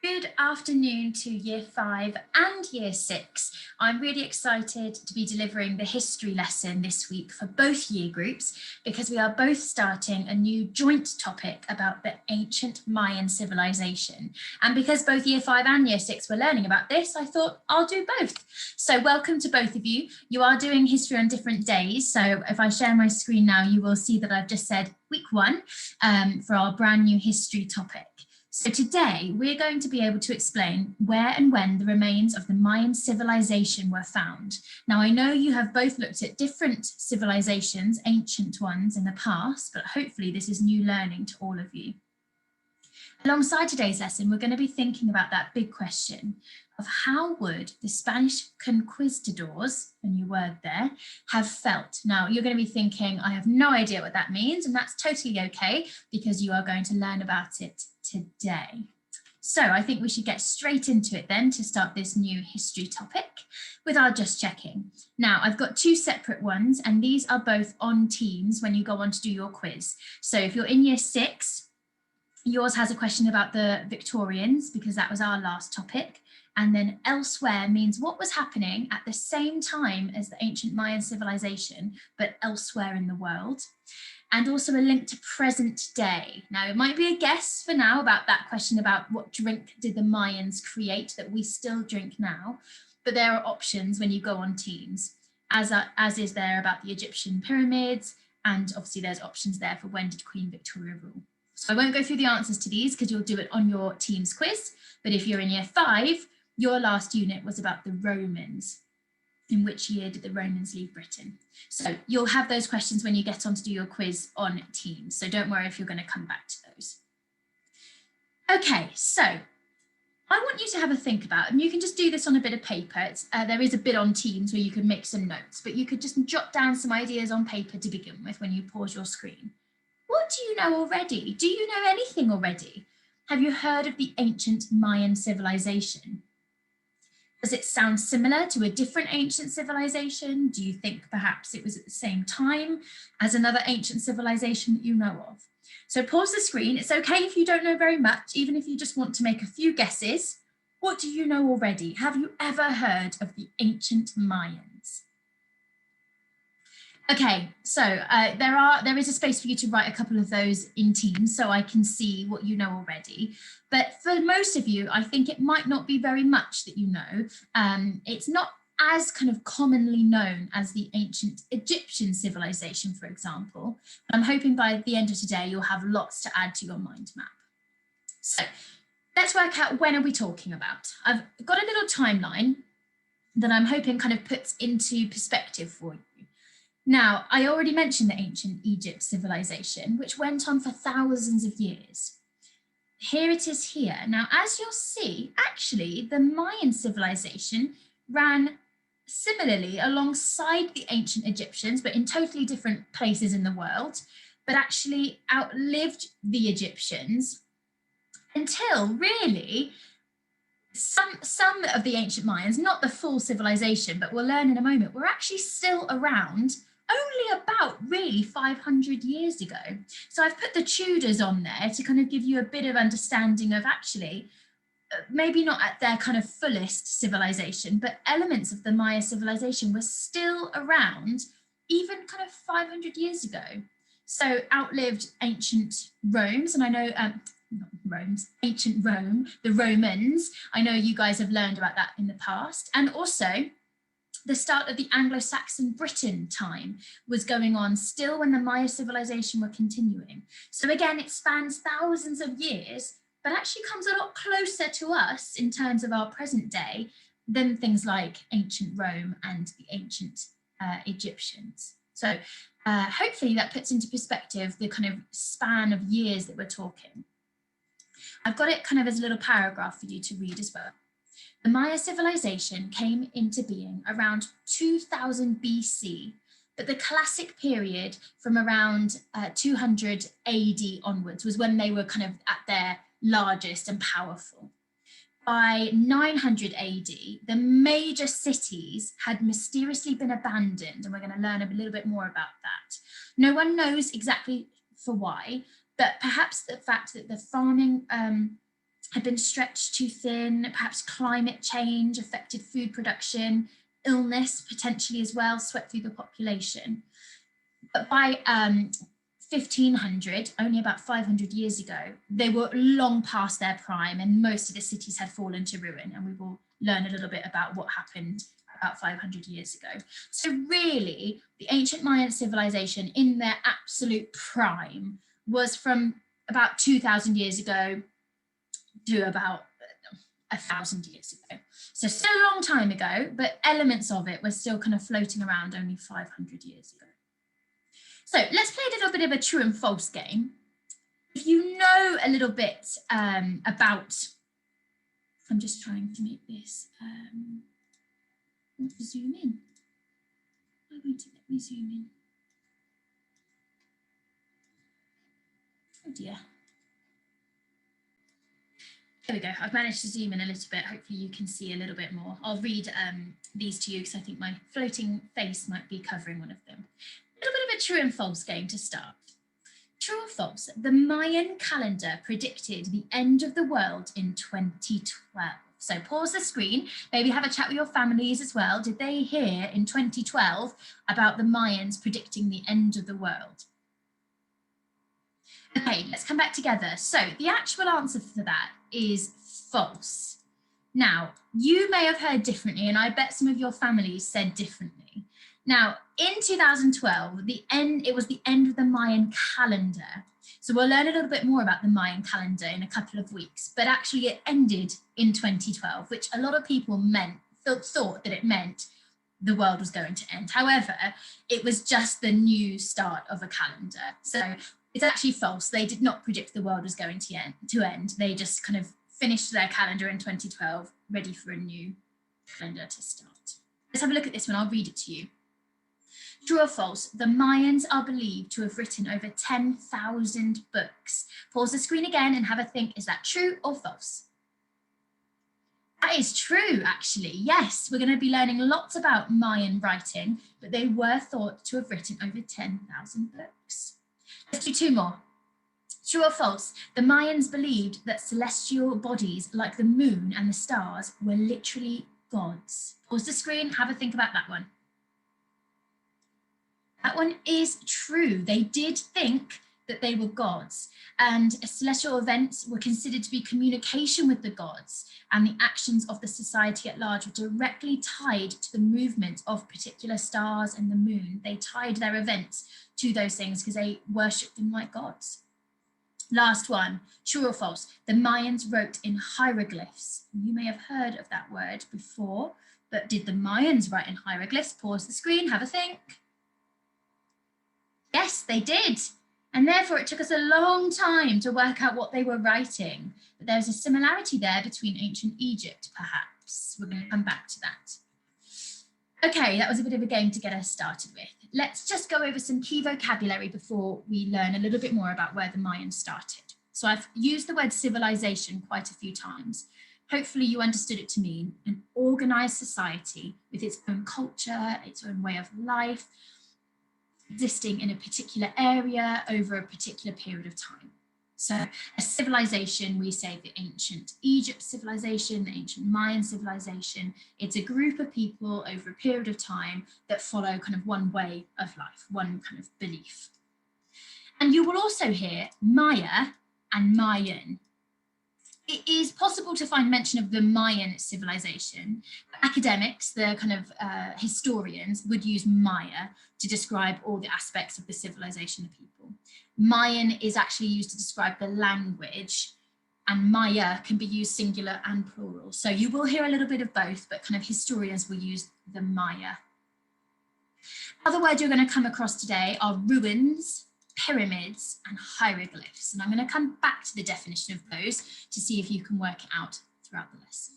Good afternoon to Year 5 and Year 6. I'm really excited to be delivering the history lesson this week for both year groups because we are both starting a new joint topic about the ancient Mayan civilization. And because both Year 5 and Year 6 were learning about this, I thought I'll do both. So welcome to both of you. You are doing history on different days. So if I share my screen now, you will see that I've just said week 1 for our brand new history topic. So today we're going to be able to explain where and when the remains of the Mayan civilization were found. Now I know you have both looked at different civilizations, ancient ones in the past, but hopefully this is new learning to all of you. Alongside today's lesson, we're going to be thinking about that big question of how would the Spanish conquistadors, a new word there, have felt? Now you're going to be thinking, I have no idea what that means, and that's totally okay because you are going to learn about it today. So I think we should get straight into it then to start this new history topic with our just checking. Now I've got 2 separate ones and these are both on Teams when you go on to do your quiz. So if you're in Year 6, yours has a question about the Victorians because that was our last topic. And then elsewhere means what was happening at the same time as the ancient Mayan civilization, but elsewhere in the world. And also a link to present day. Now, it might be a guess for now about that question about what drink did the Mayans create that we still drink now, but there are options when you go on Teams, as is there about the Egyptian pyramids, and obviously there's options there for when did Queen Victoria rule. So I won't go through the answers to these because you'll do it on your Teams quiz, but if you're in Year 5, your last unit was about the Romans. In which year did the Romans leave Britain? So you'll have those questions when you get on to do your quiz on Teams. So don't worry if you're going to come back to those. Okay, so I want you to have a think about, and you can just do this on a bit of paper. There is a bit on Teams where you can make some notes, but you could just jot down some ideas on paper to begin with when you pause your screen. What do you know already? Do you know anything already? Have you heard of the ancient Mayan civilization? Does it sound similar to a different ancient civilization? Do you think perhaps it was at the same time as another ancient civilization that you know of? So pause the screen. It's okay if you don't know very much, even if you just want to make a few guesses. What do you know already? Have you ever heard of the ancient Mayans? Okay, so there is a space for you to write a couple of those in Teams so I can see what you know already. But for most of you, I think it might not be very much that you know. It's not as kind of commonly known as the ancient Egyptian civilization, for example. But I'm hoping by the end of today, you'll have lots to add to your mind map. So let's work out when are we talking about. I've got a little timeline that I'm hoping kind of puts into perspective for you. Now, I already mentioned the ancient Egypt civilization, which went on for thousands of years. Here it is here. Now, as you'll see, actually, the Mayan civilization ran similarly alongside the ancient Egyptians, but in totally different places in the world, but actually outlived the Egyptians until really some of the ancient Mayans, not the full civilization, but we'll learn in a moment, were actually still around only about really 500 years ago. So I've put the Tudors on there to kind of give you a bit of understanding of actually, maybe not at their kind of fullest civilization, but elements of the Maya civilization were still around even kind of 500 years ago. So outlived ancient Rome's, and I know, not Rome's, ancient Rome, the Romans. I know you guys have learned about that in the past. And also the start of the Anglo-Saxon Britain time was going on still when the Maya civilization were continuing. So again, it spans thousands of years, but actually comes a lot closer to us in terms of our present day than things like ancient Rome and the ancient Egyptians. So hopefully that puts into perspective the kind of span of years that we're talking. I've got it kind of as a little paragraph for you to read as well. The Maya civilization came into being around 2000 BC, but the classic period from around 200 AD onwards was when they were kind of at their largest and powerful. By 900 AD, the major cities had mysteriously been abandoned, and we're going to learn a little bit more about that. No one knows exactly for why, but perhaps the fact that the farming had been stretched too thin, perhaps climate change affected food production, illness potentially as well swept through the population. But by 1500, only about 500 years ago, they were long past their prime and most of the cities had fallen to ruin, and we will learn a little bit about what happened about 500 years ago. So really, the ancient Mayan civilization in their absolute prime was from about 2,000 years ago to about 1,000 years ago. So still a long time ago, but elements of it were still kind of floating around only 500 years ago. So let's play a little bit of a true and false game. If you know a little bit about, I'm just trying to make this, I want to zoom in. Why won't it let me zoom in? Oh dear. There we go. I've managed to zoom in a little bit. Hopefully you can see a little bit more. I'll read these to you because I think my floating face might be covering one of them. A little bit of a true and false game to start. True or false? The Mayan calendar predicted the end of the world in 2012. So pause the screen, maybe have a chat with your families as well. Did they hear in 2012 about the Mayans predicting the end of the world? Okay, let's come back together. So the actual answer for that is false. Now, you may have heard differently, and I bet some of your families said differently. Now, in 2012, it was the end of the Mayan calendar. So we'll learn a little bit more about the Mayan calendar in a couple of weeks, but actually it ended in 2012, which a lot of people thought that it meant the world was going to end. However, it was just the new start of a calendar. So it's actually false. They did not predict the world was going to end. They just kind of finished their calendar in 2012, ready for a new calendar to start. Let's have a look at this one. I'll read it to you. True or false? The Mayans are believed to have written over 10,000 books. Pause the screen again and have a think. Is that true or false? That is true, actually. Yes, we're going to be learning lots about Mayan writing, but they were thought to have written over 10,000 books. Let's do two more. True or false? The Mayans believed that celestial bodies like the moon and the stars were literally gods. Pause the screen, have a think about that one. That one is true. They did think that they were gods, and celestial events were considered to be communication with the gods, and the actions of the society at large were directly tied to the movement of particular stars and the moon. They tied their events to those things because they worshipped them like gods. Last one, true or false? The Mayans wrote in hieroglyphs. You may have heard of that word before, but did the Mayans write in hieroglyphs? Pause the screen, have a think. Yes, they did. And therefore it took us a long time to work out what they were writing. But there's a similarity there between ancient Egypt, perhaps. We're going to come back to that. Okay, that was a bit of a game to get us started with. Let's just go over some key vocabulary before we learn a little bit more about where the Mayans started. So I've used the word civilization quite a few times. Hopefully you understood it to mean an organized society with its own culture, its own way of life, existing in a particular area over a particular period of time. So a civilization, we say the ancient Egypt civilization, the ancient Mayan civilization, it's a group of people over a period of time that follow kind of one way of life, one kind of belief. And you will also hear Maya and Mayan. It is possible to find mention of the Mayan civilization. Academics, the kind of historians, would use Maya to describe all the aspects of the civilization of people. Mayan is actually used to describe the language, and Maya can be used singular and plural. So you will hear a little bit of both, but kind of historians will use the Maya. Other words you're going to come across today are ruins, pyramids, and hieroglyphs. And I'm going to come back to the definition of those to see if you can work it out throughout the lesson.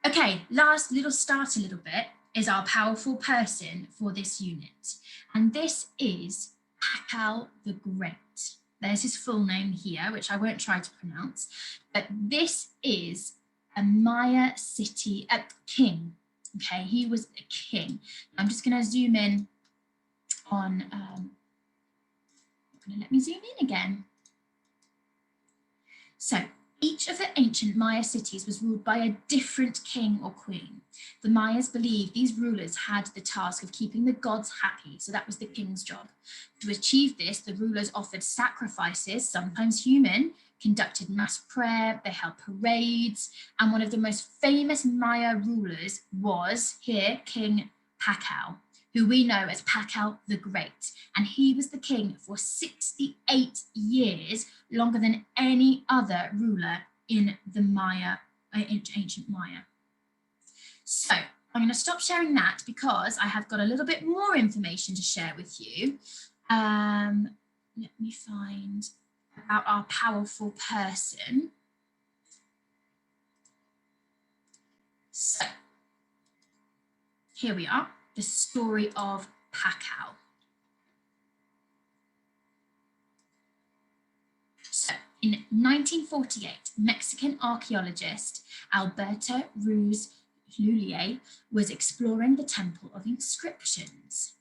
Okay, last little start a little bit is our powerful person for this unit. And this is Pakal the Great. There's his full name here, which I won't try to pronounce, but this is a Maya city king. Okay, he was a king. I'm just going to zoom in on, let me zoom in again. So Each of the ancient Maya cities was ruled by a different king or queen. The Mayas believed these rulers had the task of keeping the gods happy, so that was the king's job. To achieve this, the rulers offered sacrifices, sometimes human, conducted mass prayer, they held parades, and one of the most famous Maya rulers was, here, King Pakal, who we know as Pakal the Great, and he was the king for 68 years, longer than any other ruler in the ancient Maya. So I'm going to stop sharing that because I have got a little bit more information to share with you. Let me find about our powerful person. So here we are, the story of Pakal. So in 1948, Mexican archaeologist Alberto Ruiz Lullier was exploring the Temple of Inscriptions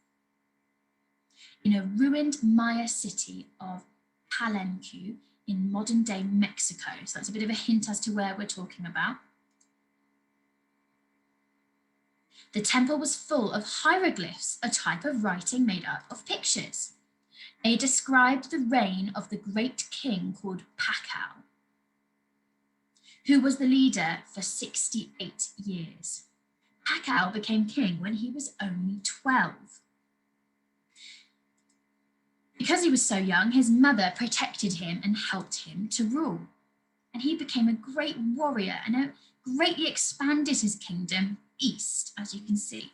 in a ruined Maya city of Palenque in modern-day Mexico. So that's a bit of a hint as to where we're talking about. The temple was full of hieroglyphs, a type of writing made up of pictures. They described the reign of the great king called Pakal, who was the leader for 68 years. Pakal became king when he was only 12. Because he was so young, his mother protected him and helped him to rule. And he became a great warrior and greatly expanded his kingdom east, as you can see.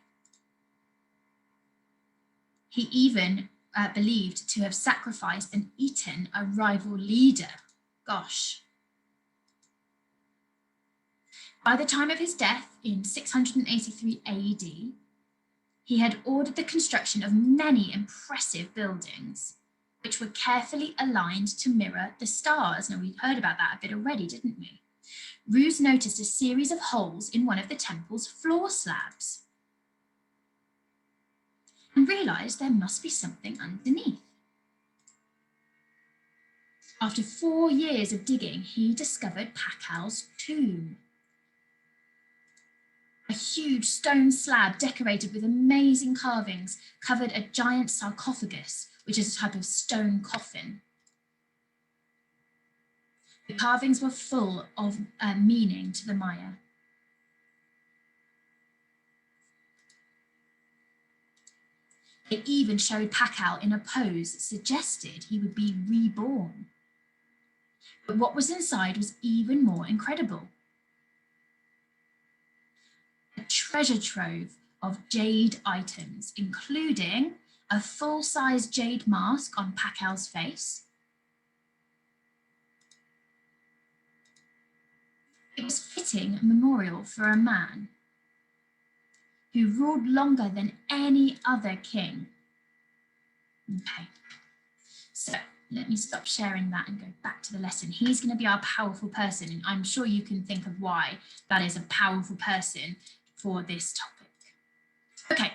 He even believed to have sacrificed and eaten a rival leader. Gosh. By the time of his death in 683 AD, he had ordered the construction of many impressive buildings, which were carefully aligned to mirror the stars. Now, we heard about that a bit already, didn't we? Ruiz noticed a series of holes in one of the temple's floor slabs and realized there must be something underneath. After 4 years of digging, he discovered Pakal's tomb. A huge stone slab decorated with amazing carvings covered a giant sarcophagus, which is a type of stone coffin. The carvings were full of meaning to the Maya. They even showed Pakal in a pose that suggested he would be reborn. But what was inside was even more incredible. A treasure trove of jade items, including a full-size jade mask on Pakal's face. It was fitting memorial for a man who ruled longer than any other king. Okay, so let me stop sharing that and go back to the lesson. He's going to be our powerful person, and I'm sure you can think of why that is a powerful person for this topic. Okay,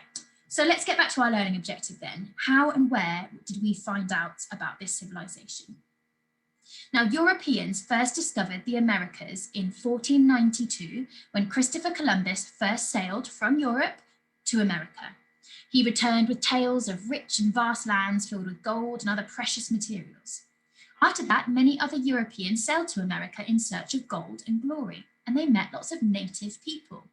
so let's get back to our learning objective then. How and where did we find out about this civilization? Now, Europeans first discovered the Americas in 1492 when Christopher Columbus first sailed from Europe to America. He returned with tales of rich and vast lands filled with gold and other precious materials. After that, many other Europeans sailed to America in search of gold and glory, and they met lots of native people.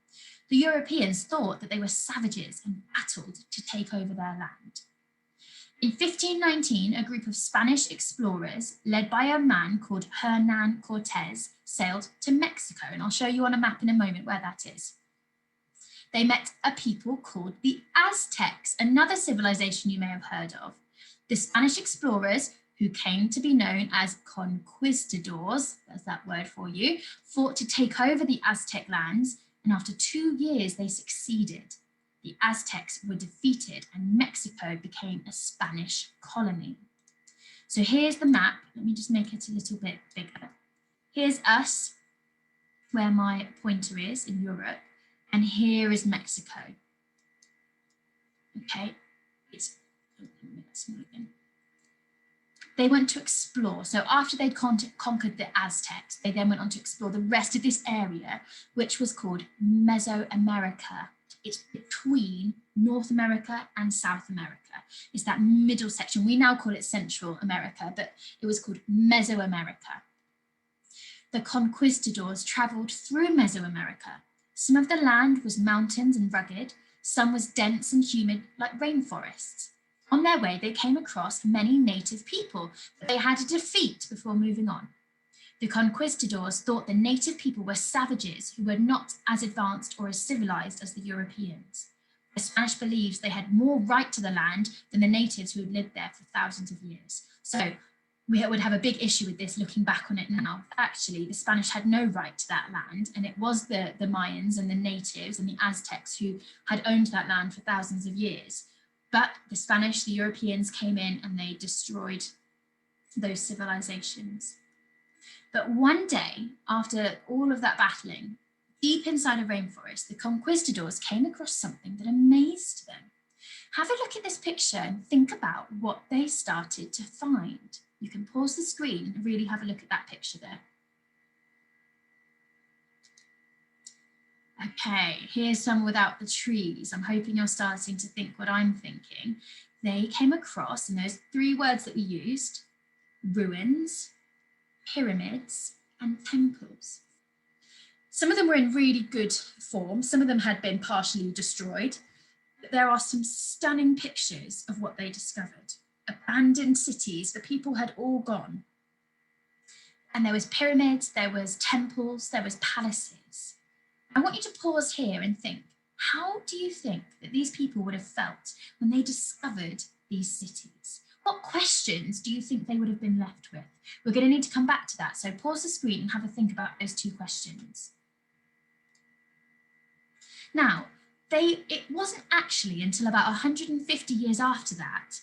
The Europeans thought that they were savages and battled to take over their land. In 1519, a group of Spanish explorers, led by a man called Hernan Cortés, sailed to Mexico, and I'll show you on a map in a moment where that is. They met a people called the Aztecs, another civilization you may have heard of. The Spanish explorers, who came to be known as conquistadors, there's that word for you, fought to take over the Aztec lands, and after 2 years they succeeded. The Aztecs were defeated and Mexico became a Spanish colony. So here's the map. Let me just make it a little bit bigger. Here's us, where my pointer is in Europe, and here is Mexico. Okay, it's small again. they went to explore. So after they'd conquered the Aztecs, they then went on to explore the rest of this area, which was called Mesoamerica. It's between North America and South America. It's that middle section. We now call it Central America, but it was called Mesoamerica. The conquistadors traveled through Mesoamerica. Some of the land was mountains and rugged, some was dense and humid like rainforests. On their way, they came across many native people that they had to defeat before moving on. The conquistadors thought the native people were savages who were not as advanced or as civilized as the Europeans. The Spanish believed they had more right to the land than the natives who had lived there for thousands of years. So we would have a big issue with this looking back on it now. Actually, the Spanish had no right to that land, and it was the Mayans and the natives and the Aztecs who had owned that land for thousands of years. But the Spanish, the Europeans came in and they destroyed those civilizations. But one day, after all of that battling, deep inside a rainforest, the conquistadors came across something that amazed them. Have a look at this picture and think about what they started to find. You can pause the screen and really have a look at that picture there. Okay, here's some without the trees. I'm hoping you're starting to think what I'm thinking. They came across, and those 3 words that we used, ruins, pyramids, and temples. Some of them were in really good form. Some of them had been partially destroyed. But there are some stunning pictures of what they discovered. Abandoned cities, the people had all gone. And there was pyramids, there was temples, there was palaces. I want you to pause here and think, how do you think that these people would have felt when they discovered these cities? What questions do you think they would have been left with? We're going to need to come back to that. So pause the screen and have a think about those 2 questions. Now, it wasn't actually until about 150 years after that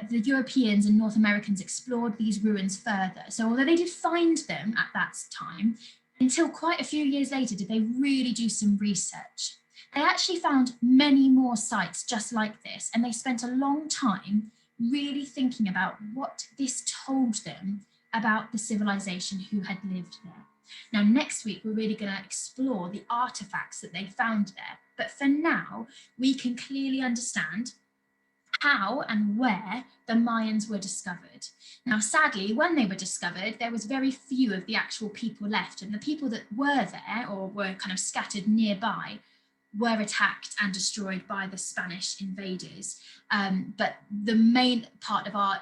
the Europeans and North Americans explored these ruins further. So although they did find them at that time, until quite a few years later did they really do some research. They actually found many more sites just like this, and they spent a long time really thinking about what this told them about the civilization who had lived there. Now, next week, we're really going to explore the artifacts that they found there. But for now, we can clearly understand how and where the Mayans were discovered. Now, sadly, when they were discovered, there was very few of the actual people left, and the people that were there or were kind of scattered nearby were attacked and destroyed by the Spanish invaders. But the main part of our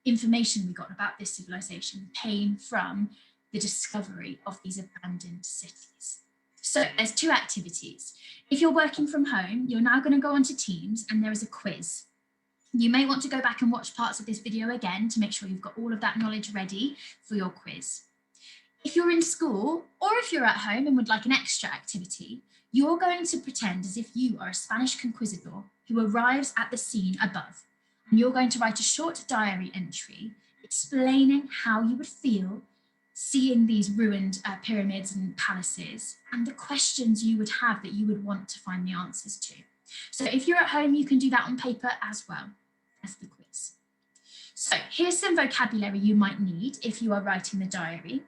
information we got about this civilization came from the discovery of these abandoned cities. So there's 2 activities. If you're working from home, you're now going to go onto Teams and there is a quiz. You may want to go back and watch parts of this video again to make sure you've got all of that knowledge ready for your quiz. If you're in school or if you're at home and would like an extra activity, you're going to pretend as if you are a Spanish conquistador who arrives at the scene above. And you're going to write a short diary entry explaining how you would feel seeing these ruined pyramids and palaces and the questions you would have that you would want to find the answers to. So if you're at home, you can do that on paper as well as the quiz. So here's some vocabulary you might need if you are writing the diary.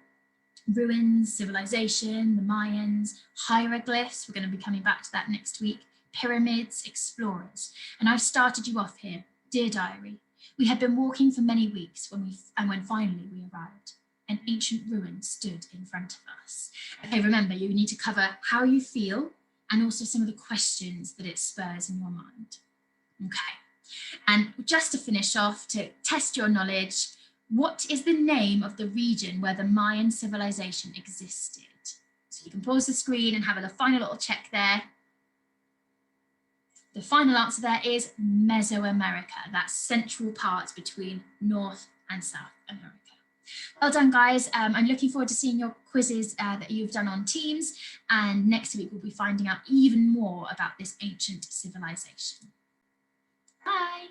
Ruins, civilization, the Mayans, hieroglyphs, we're going to be coming back to that next week, pyramids, explorers. And I've started you off here. Dear diary, we had been walking for many weeks when finally we arrived. An ancient ruin stood in front of us. Okay, remember, you need to cover how you feel and also some of the questions that it spurs in your mind. Okay, and just to finish off, to test your knowledge, what is the name of the region where the Mayan civilization existed? So you can pause the screen and have a final little check there. The final answer there is Mesoamerica, that central part between North and South America. Well done, guys. I'm looking forward to seeing your quizzes that you've done on Teams. And next week, we'll be finding out even more about this ancient civilization. Bye.